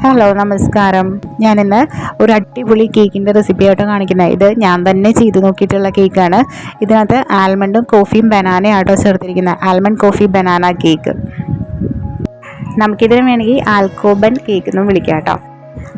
Hello നമസ്കാരം. ഞാനിന്ന് ഒരു അടിപൊളി കേക്കിൻ്റെ റെസിപ്പിയായിട്ട് കാണിക്കുന്നത്. ഇത് ഞാൻ തന്നെ ചെയ്ത് നോക്കിയിട്ടുള്ള കേക്കാണ്. ഇതിനകത്ത് ആൽമണ്ടും കോഫിയും ബനാനയാട്ടോ ചേർത്തിരിക്കുന്നത്. Almond coffee banana cake. നമുക്കിതിന് വേണമെങ്കിൽ ആൽക്കോബൻ കേക്ക് എന്നും വിളിക്കാം കേട്ടോ.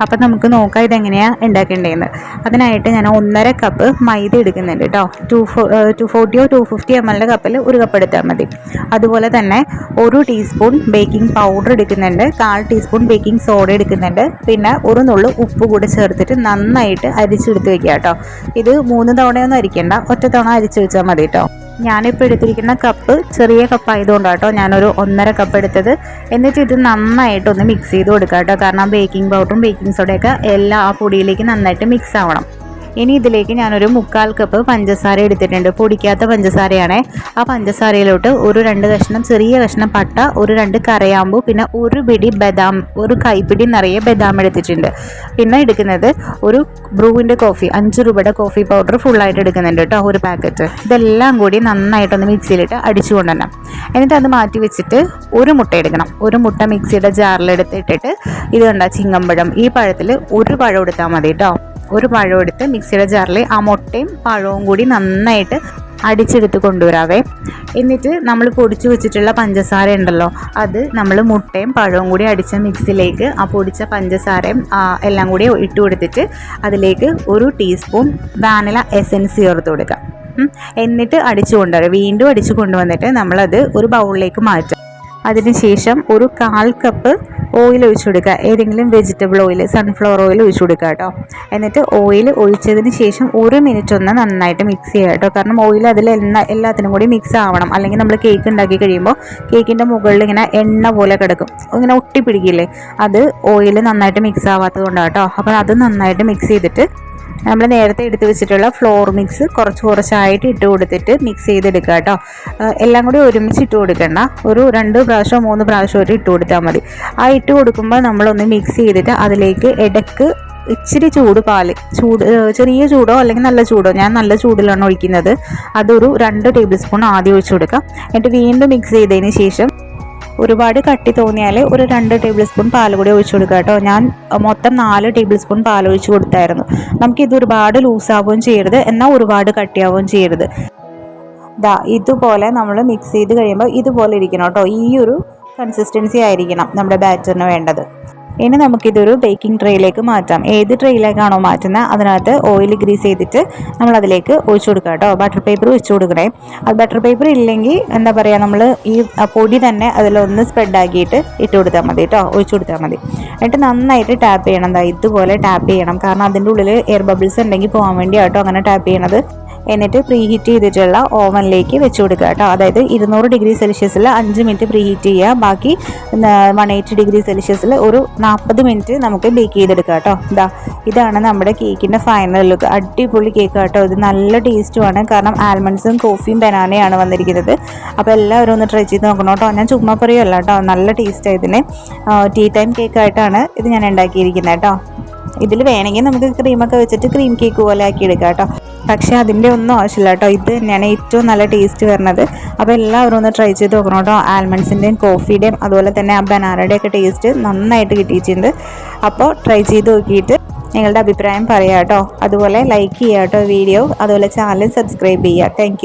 അപ്പം നമുക്ക് നോക്കാം ഇതെങ്ങനെയാണ് ഉണ്ടാക്കേണ്ടതെന്ന്. അതിനായിട്ട് ഞാൻ 1.5 കപ്പ് മൈദ എടുക്കുന്നുണ്ട് കേട്ടോ. 240 250 ml കപ്പിൽ 1 കപ്പ് എടുത്താൽ മതി. അതുപോലെ തന്നെ 1 ടീസ്പൂൺ ബേക്കിംഗ് പൗഡർ എടുക്കുന്നുണ്ട്, 1/4 ടീസ്പൂൺ ബേക്കിംഗ് സോഡ എടുക്കുന്നുണ്ട്, പിന്നെ 1 നുള്ളു ഉപ്പ് കൂടി ചേർത്തിട്ട് നന്നായിട്ട് അരിച്ചെടുത്ത് വെക്കുക കേട്ടോ. ഇത് 3 തവണയൊന്നും അരിക്കേണ്ട, ഒറ്റ തവണ അരിച്ച് വെച്ചാൽ മതി കേട്ടോ. ഞാനിപ്പോൾ എടുത്തിരിക്കുന്ന കപ്പ് ചെറിയ കപ്പായതുകൊണ്ടാട്ടോ ഞാനൊരു 1.5 കപ്പ് എടുത്തത്. എന്നിട്ട് ഇത് നന്നായിട്ടൊന്ന് മിക്സ് ചെയ്ത് കൊടുക്കാം കേട്ടോ. കാരണം ബേക്കിംഗ് പൗഡറും ബേക്കിംഗ് സോഡയൊക്കെ എല്ലാം ആ പൊടിയിലേക്ക് നന്നായിട്ട് മിക്സ് ആവണം. ഇനി ഇതിലേക്ക് ഞാനൊരു 1/4 കപ്പ് പഞ്ചസാര എടുത്തിട്ടുണ്ട്. പൊടിക്കാത്ത പഞ്ചസാരയാണേ. ആ പഞ്ചസാരയിലോട്ട് ഒരു 2 കഷ്ണം ചെറിയ കഷ്ണം പട്ട, ഒരു 2 കരയാമ്പൂ, പിന്നെ ഒരു പിടി ബദാം, ഒരു കൈപ്പിടി നിറയെ ബദാം എടുത്തിട്ടുണ്ട്. പിന്നെ എടുക്കുന്നത് ഒരു ബ്രൂവിൻ്റെ കോഫി, 5 രൂപയുടെ കോഫി പൗഡർ ഫുള്ളായിട്ട് എടുക്കുന്നുണ്ട് കേട്ടോ, ഒരു പാക്കറ്റ്. ഇതെല്ലാം കൂടി നന്നായിട്ടൊന്ന് മിക്സിയിലിട്ട് അടിച്ചു കൊണ്ടുവരണം. എന്നിട്ട് അത് മാറ്റി വെച്ചിട്ട് ഒരു മുട്ട എടുക്കണം. ഒരു മുട്ട മിക്സിയുടെ ജാറിലെടുത്തിട്ടിട്ട് ഇത് കണ്ട ചിങ്ങമ്പഴം, ഈ പഴത്തിൽ ഒരു പഴം എടുത്താൽ മതി കേട്ടോ. ഒരു പഴം എടുത്ത് മിക്സിയുടെ ജാറിൽ ആ മുട്ടയും പഴവും കൂടി നന്നായിട്ട് അടിച്ചെടുത്ത് കൊണ്ടുവരാവേ. എന്നിട്ട് നമ്മൾ പൊടിച്ചു വെച്ചിട്ടുള്ള പഞ്ചസാര ഉണ്ടല്ലോ, അത് നമ്മൾ മുട്ടയും പഴവും കൂടി അടിച്ച മിക്സിയിലേക്ക് ആ പൊടിച്ച പഞ്ചസാരയും എല്ലാം കൂടി ഇട്ട് കൊടുത്തിട്ട് അതിലേക്ക് 1 ടീസ്പൂൺ വാനില എസൻസ് ചേർത്ത് കൊടുക്കാം. എന്നിട്ട് അടിച്ചു കൊണ്ടുവരാം. വീണ്ടും അടിച്ചു കൊണ്ടുവന്നിട്ട് നമ്മളത് ഒരു ബൗളിലേക്ക് മാറ്റാം. അതിനുശേഷം ഒരു 1/4 കപ്പ് ഓയിൽ ഒഴിച്ചു കൊടുക്കുക. ഏതെങ്കിലും വെജിറ്റബിൾ ഓയിൽ, സൺഫ്ലവർ ഓയിൽ ഒഴിച്ചു കൊടുക്കുക കേട്ടോ. എന്നിട്ട് ഓയിൽ ഒഴിച്ചതിന് ശേഷം 1 മിനിറ്റ് ഒന്ന് നന്നായിട്ട് മിക്സ് ചെയ്യുക കേട്ടോ. കാരണം ഓയിൽ അതിൽ എല്ലാത്തിനും കൂടി മിക്സ് ആവണം. അല്ലെങ്കിൽ നമ്മൾ കേക്ക് ഉണ്ടാക്കി കഴിയുമ്പോൾ കേക്കിൻ്റെ മുകളിൽ ഇങ്ങനെ എണ്ണ പോലെ കിടക്കും, ഇങ്ങനെ ഒട്ടിപ്പിടിക്കില്ലേ, അത് ഓയിൽ നന്നായിട്ട് മിക്സ് ആവാത്തത് കൊണ്ടാണ് കേട്ടോ. അപ്പോൾ അത് നന്നായിട്ട് മിക്സ് ചെയ്തിട്ട് നമ്മൾ നേരത്തെ എടുത്ത് വെച്ചിട്ടുള്ള ഫ്ലോർ മിക്സ് കുറച്ചായിട്ട് ഇട്ട് കൊടുത്തിട്ട് മിക്സ് ചെയ്തെടുക്കുക കേട്ടോ. എല്ലാം കൂടി ഒരുമിച്ച് ഇട്ട് കൊടുക്കണ്ട, ഒരു 2 പ്രാവശ്യം 3 പ്രാവശ്യം ഒരു ഇട്ട് കൊടുത്താൽ മതി. ആ ഇട്ട് കൊടുക്കുമ്പോൾ നമ്മളൊന്ന് മിക്സ് ചെയ്തിട്ട് അതിലേക്ക് ഇടയ്ക്ക് ഇച്ചിരി പാല്, ചെറിയ ചൂടോ അല്ലെങ്കിൽ നല്ല ചൂടോ, ഞാൻ നല്ല ചൂടിലാണ് ഒഴിക്കുന്നത്, അതൊരു 2 ടേബിൾ സ്പൂൺ ആദ്യം ഒഴിച്ചു കൊടുക്കാം. എന്നിട്ട് വീണ്ടും മിക്സ് ചെയ്തതിന് ശേഷം ഒരുപാട് കട്ടി തോന്നിയാൽ ഒരു 2 ടേബിൾ സ്പൂൺ പാൽ കൂടി ഒഴിച്ചു കൊടുക്കുക കേട്ടോ. ഞാൻ മൊത്തം 4 ടേബിൾ സ്പൂൺ പാൽ ഒഴിച്ച് കൊടുത്തായിരുന്നു. നമുക്കിത് ഒരുപാട് ലൂസാവുകയും ചെയ്യരുത്, എന്നാൽ ഒരുപാട് കട്ടിയാവുകയും ചെയ്യരുത്. ഇതുപോലെ നമ്മൾ മിക്സ് ചെയ്ത് കഴിയുമ്പോൾ ഇതുപോലെ ഇരിക്കണം കേട്ടോ. ഈ ഒരു കൺസിസ്റ്റൻസി ആയിരിക്കണം നമ്മുടെ ബാറ്ററിന് വേണ്ടത്. ഇനി നമുക്കിതൊരു ബേക്കിംഗ് ട്രേയിലേക്ക് മാറ്റാം. ഏത് ട്രേയിലേക്കാണോ മാറ്റുന്നത് അതിനകത്ത് ഓയിൽ ഗ്രീസ് ചെയ്തിട്ട് നമ്മൾ അതിലേക്ക് ഒഴിച്ചു കൊടുക്കുക കേട്ടോ. ബട്ടർ പേപ്പർ ഒഴിച്ചു കൊടുക്കണേ. അത് ബട്ടർ പേപ്പർ ഇല്ലെങ്കിൽ എന്താ പറയുക, നമ്മൾ ഈ പൊടി തന്നെ അതിലൊന്ന് സ്പ്രെഡാക്കിയിട്ട് ഇട്ട് കൊടുത്താൽ മതി കേട്ടോ, ഒഴിച്ചു കൊടുത്താൽ മതി. എന്നിട്ട് നന്നായിട്ട് ടാപ്പ് ചെയ്യണം. ഇതുപോലെ ടാപ്പ് ചെയ്യണം. കാരണം അതിൻ്റെ ഉള്ളിൽ എയർ ബബിൾസ് ഉണ്ടെങ്കിൽ പോകാൻ വേണ്ടി കേട്ടോ അങ്ങനെ ടാപ്പ് ചെയ്യണത്. എന്നിട്ട് പ്രീ ഹീറ്റ് ചെയ്തിട്ടുള്ള ഓവനിലേക്ക് വെച്ച് കൊടുക്കുക കേട്ടോ. അതായത് 200 ഡിഗ്രി സെൽഷ്യസിൽ 5 മിനിറ്റ് പ്രീ ഹീറ്റ് ചെയ്യുക. ബാക്കി 180 ഡിഗ്രി സെൽഷ്യസിൽ ഒരു 40 മിനിറ്റ് നമുക്ക് ബേക്ക് ചെയ്തെടുക്കാം കേട്ടോ. ഇതാണ് നമ്മുടെ കേക്കിൻ്റെ ഫൈനൽ ലുക്ക്. അടിപൊളി കേക്ക് കേട്ടോ. ഇത് നല്ല ടേസ്റ്റുമാണ്. കാരണം ആൽമണ്ട്സും കോഫിയും ബനാനയാണ് വന്നിരിക്കുന്നത്. അപ്പോൾ എല്ലാവരും ഒന്ന് ട്രൈ ചെയ്ത് നോക്കണം കേട്ടോ. ഞാൻ ചുമ്മാ പറയുമല്ല കേട്ടോ, നല്ല ടേസ്റ്റാണ് ഇതിന്. ടീ ടൈം കേക്കായിട്ടാണ് ഇത് ഞാൻ ഉണ്ടാക്കിയിരിക്കുന്നത് കേട്ടോ. ഇതിൽ വേണമെങ്കിൽ നമുക്ക് ക്രീമൊക്കെ വെച്ചിട്ട് ക്രീം കേക്ക് പോലെ ആക്കി എടുക്കാം കേട്ടോ. പക്ഷേ അതിൻ്റെ ഒന്നും ആവശ്യമില്ല കേട്ടോ. ഇത് തന്നെയാണ് ഏറ്റവും നല്ല ടേസ്റ്റ് വരുന്നത്. അപ്പോൾ എല്ലാവരും ഒന്ന് ട്രൈ ചെയ്ത് നോക്കണം കേട്ടോ. ആൽമണ്ട്സിൻ്റെയും കോഫിയുടെയും അതുപോലെ തന്നെ ആ ബനാനയുടെയും ഒക്കെ ടേസ്റ്റ് നന്നായിട്ട് കിട്ടിയിട്ടുണ്ട്. അപ്പോൾ ട്രൈ ചെയ്ത് നോക്കിയിട്ട് നിങ്ങളുടെ അഭിപ്രായം പറയാം കേട്ടോ. അതുപോലെ ലൈക്ക് ചെയ്യുക കേട്ടോ വീഡിയോ. അതുപോലെ ചാനൽ സബ്സ്ക്രൈബ് ചെയ്യുക. Thank you.